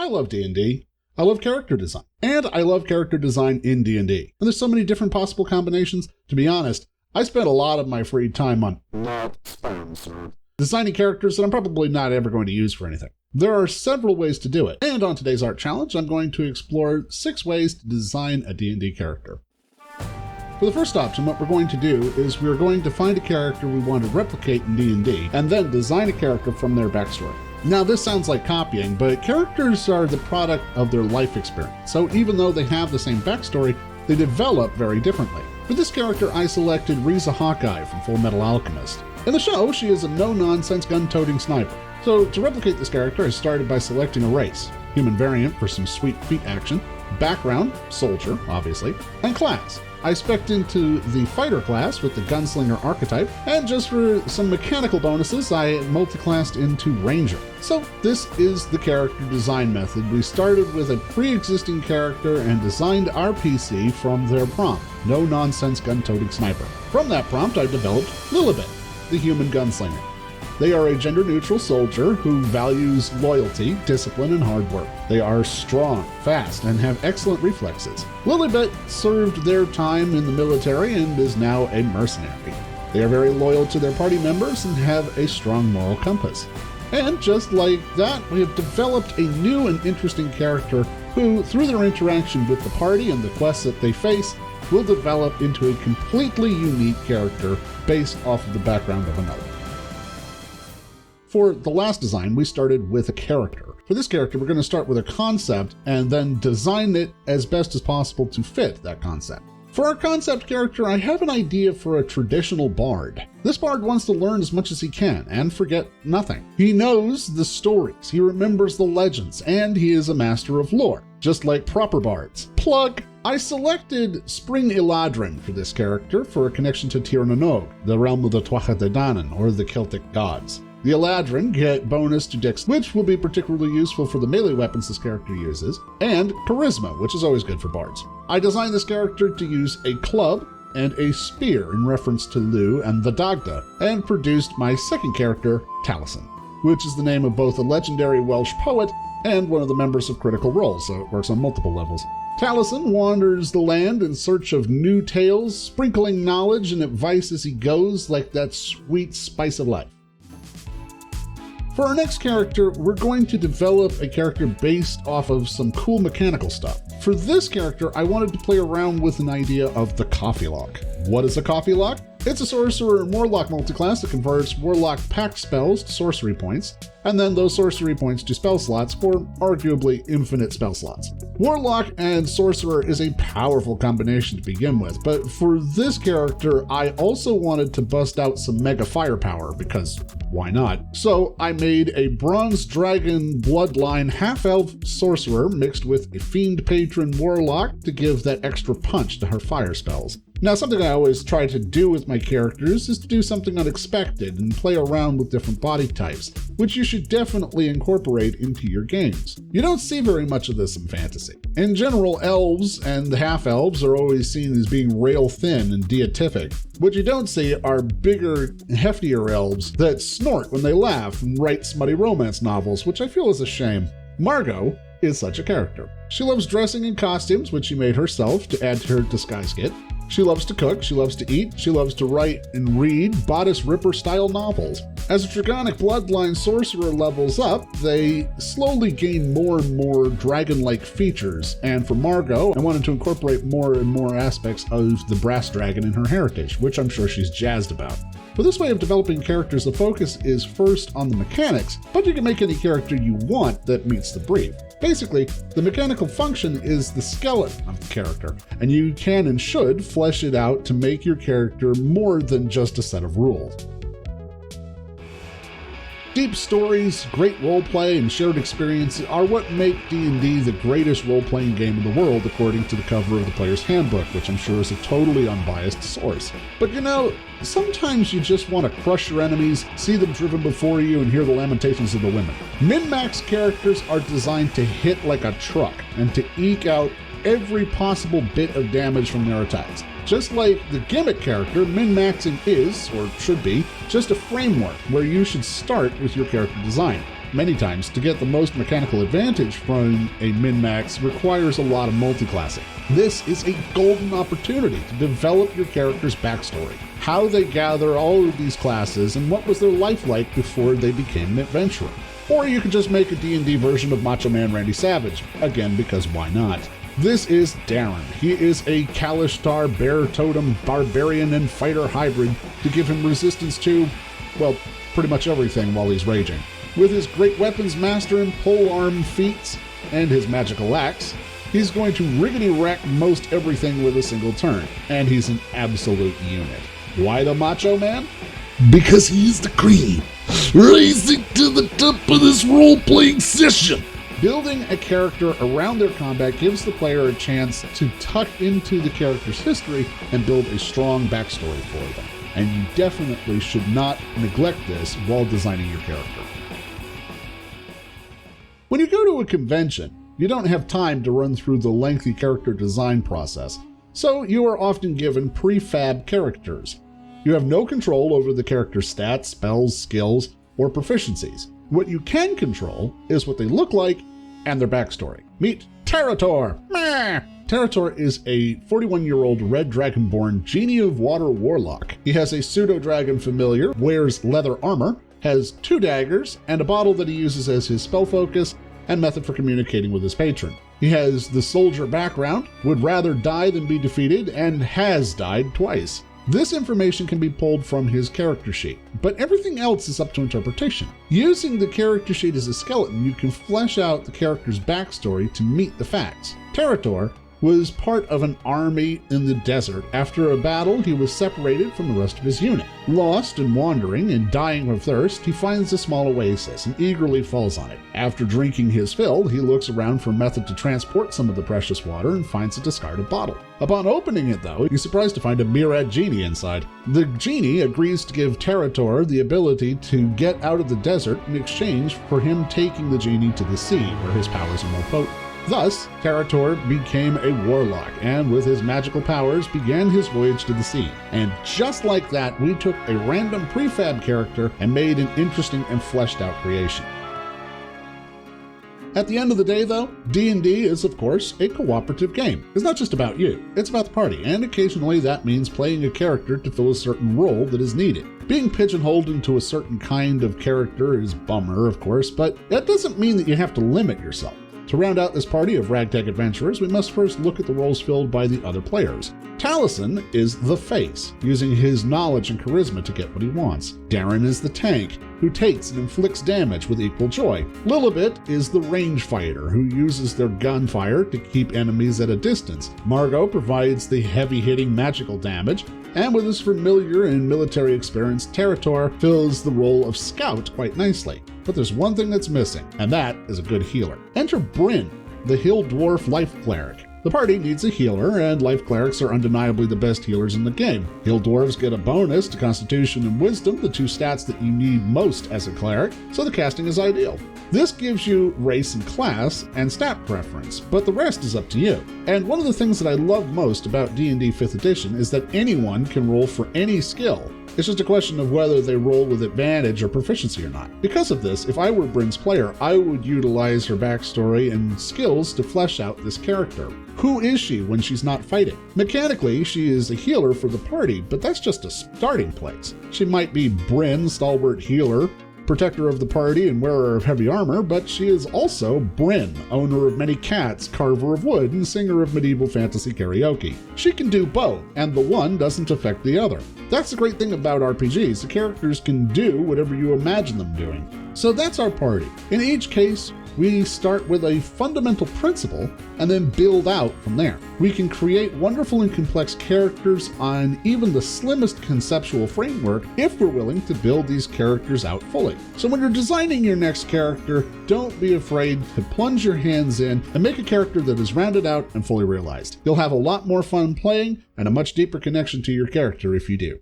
I love D&D. I love character design. And I love character design in D&D. And there's so many different possible combinations. To be honest, I spent a lot of my free time on not sponsored designing characters that I'm probably not ever going to use for anything. There are several ways to do it. And on today's art challenge, I'm going to explore 6 ways to design a D&D character. For the first option, what we're going to do is we're going to find a character we want to replicate in D&D, and then design a character from their backstory. Now, this sounds like copying, but characters are the product of their life experience, so even though they have the same backstory, they develop very differently. For this character, I selected Riza Hawkeye from Full Metal Alchemist. In the show, she is a no-nonsense gun-toting sniper. So to replicate this character, I started by selecting a race, human variant for some sweet feat action, background, soldier, obviously, and class. I spec'd into the fighter class with the gunslinger archetype, and just for some mechanical bonuses, I multiclassed into ranger. So this is the character design method. We started with a pre-existing character and designed our PC from their prompt, no-nonsense gun-toting sniper. From that prompt, I developed Lilibet, the human gunslinger. They are a gender-neutral soldier who values loyalty, discipline, and hard work. They are strong, fast, and have excellent reflexes. Lilibet served their time in the military and is now a mercenary. They are very loyal to their party members and have a strong moral compass. And just like that, we have developed a new and interesting character who, through their interaction with the party and the quests that they face, will develop into a completely unique character based off of the background of another. For the last design, we started with a character. For this character, we're going to start with a concept and then design it as best as possible to fit that concept. For our concept character, I have an idea for a traditional bard. This bard wants to learn as much as he can and forget nothing. He knows the stories, he remembers the legends, and he is a master of lore, just like proper bards. Plug! I selected Spring Eladrin for this character for a connection to Tir na Nog, the realm of the Tuatha De Danann, or the Celtic gods. The Eladrin get bonus to Dex, which will be particularly useful for the melee weapons this character uses, and Charisma, which is always good for bards. I designed this character to use a club and a spear in reference to Lu and the Dagda, and produced my second character, Taliesin, which is the name of both a legendary Welsh poet and one of the members of Critical Role, so it works on multiple levels. Taliesin wanders the land in search of new tales, sprinkling knowledge and advice as he goes like that sweet spice of life. For our next character, we're going to develop a character based off of some cool mechanical stuff. For this character, I wanted to play around with an idea of the Coffee Lock. What is a Coffee Lock? It's a sorcerer and warlock multiclass that converts warlock pact spells to sorcery points, and then those sorcery points to spell slots for arguably infinite spell slots. Warlock and sorcerer is a powerful combination to begin with, but for this character, I also wanted to bust out some mega firepower, because why not? So I made a bronze dragon bloodline half-elf sorcerer mixed with a fiend patron warlock to give that extra punch to her fire spells. Now, something I always try to do with my characters is to do something unexpected and play around with different body types, which you should definitely incorporate into your games. You don't see very much of this in fantasy. In general, elves and half-elves are always seen as being rail thin and beatific. What you don't see are bigger, heftier elves that snort when they laugh and write smutty romance novels, which I feel is a shame. Margot is such a character. She loves dressing in costumes, which she made herself to add to her disguise kit. She loves to cook, she loves to eat, she loves to write and read Bodice Ripper-style novels. As a Dragonic Bloodline sorcerer levels up, they slowly gain more and more dragon-like features, and for Margot, I wanted to incorporate more and more aspects of the brass dragon in her heritage, which I'm sure she's jazzed about. For this way of developing characters, the focus is first on the mechanics, but you can make any character you want that meets the brief. Basically, the mechanical function is the skeleton of the character, and you can and should flesh it out to make your character more than just a set of rules. Deep stories, great roleplay, and shared experiences are what make D&D the greatest role-playing game in the world according to the cover of the Player's Handbook, which I'm sure is a totally unbiased source. But you know, sometimes you just want to crush your enemies, see them driven before you, and hear the lamentations of the women. Min-max characters are designed to hit like a truck and to eke out every possible bit of damage from their attacks. Just like the gimmick character, min-maxing is, or should be, just a framework where you should start with your character design. Many times, to get the most mechanical advantage from a min-max requires a lot of multiclassing. This is a golden opportunity to develop your character's backstory, how they gather all of these classes, and what was their life like before they became an adventurer. Or you could just make a D&D version of Macho Man Randy Savage, again because why not? This is Darren. He is a Kalishtar bear totem barbarian and fighter hybrid to give him resistance to, well, pretty much everything while he's raging. With his great weapons master and polearm feats and his magical axe, he's going to riggedy-wreck most everything with a single turn, and he's an absolute unit. Why the Macho Man? Because he's the cream, rising to the top of this role-playing session. Building a character around their combat gives the player a chance to tuck into the character's history and build a strong backstory for them. And you definitely should not neglect this while designing your character. When you go to a convention, you don't have time to run through the lengthy character design process, so you are often given prefab characters. You have no control over the character's stats, spells, skills, or proficiencies. What you can control is what they look like and their backstory. Meet Territor! Territor is a 41-year-old red dragonborn genie of water warlock. He has a pseudo-dragon familiar, wears leather armor, has 2 daggers, and a bottle that he uses as his spell focus and method for communicating with his patron. He has the soldier background, would rather die than be defeated, and has died twice. This information can be pulled from his character sheet, but everything else is up to interpretation. Using the character sheet as a skeleton, you can flesh out the character's backstory to meet the facts. Territor was part of an army in the desert. After a battle, he was separated from the rest of his unit. Lost and wandering and dying of thirst, he finds a small oasis and eagerly falls on it. After drinking his fill, he looks around for a method to transport some of the precious water and finds a discarded bottle. Upon opening it, though, he's surprised to find a Mirad genie inside. The genie agrees to give Territor the ability to get out of the desert in exchange for him taking the genie to the sea, where his powers are more potent. Thus, Territor became a warlock, and with his magical powers began his voyage to the sea. And just like that, we took a random prefab character and made an interesting and fleshed out creation. At the end of the day, though, D&D is, of course, a cooperative game. It's not just about you, it's about the party, and occasionally that means playing a character to fill a certain role that is needed. Being pigeonholed into a certain kind of character is a bummer, of course, but that doesn't mean that you have to limit yourself. To round out this party of ragtag adventurers, we must first look at the roles filled by the other players. Taliesin is the face, using his knowledge and charisma to get what he wants. Darren is the tank, who takes and inflicts damage with equal joy. Lilibet is the range fighter, who uses their gunfire to keep enemies at a distance. Margot provides the heavy-hitting magical damage, and with his familiar and military experience, Territor fills the role of scout quite nicely. But there's one thing that's missing, and that is a good healer. Enter Bryn, the Hill Dwarf Life Cleric. The party needs a healer, and life clerics are undeniably the best healers in the game. Hill dwarves get a bonus to Constitution and Wisdom, the 2 stats that you need most as a cleric, so the casting is ideal. This gives you race and class and stat preference, but the rest is up to you. And one of the things that I love most about D&D 5th edition is that anyone can roll for any skill. It's just a question of whether they roll with advantage or proficiency or not. Because of this, if I were Bryn's player, I would utilize her backstory and skills to flesh out this character. Who is she when she's not fighting? Mechanically, she is a healer for the party, but that's just a starting place. She might be Bryn, stalwart healer, protector of the party and wearer of heavy armor, but she is also Bryn, owner of many cats, carver of wood, and singer of medieval fantasy karaoke. She can do both, and the one doesn't affect the other. That's the great thing about RPGs. The characters can do whatever you imagine them doing. So that's our party. In each case, we start with a fundamental principle and then build out from there. We can create wonderful and complex characters on even the slimmest conceptual framework if we're willing to build these characters out fully. So when you're designing your next character, don't be afraid to plunge your hands in and make a character that is rounded out and fully realized. You'll have a lot more fun playing and a much deeper connection to your character if you do.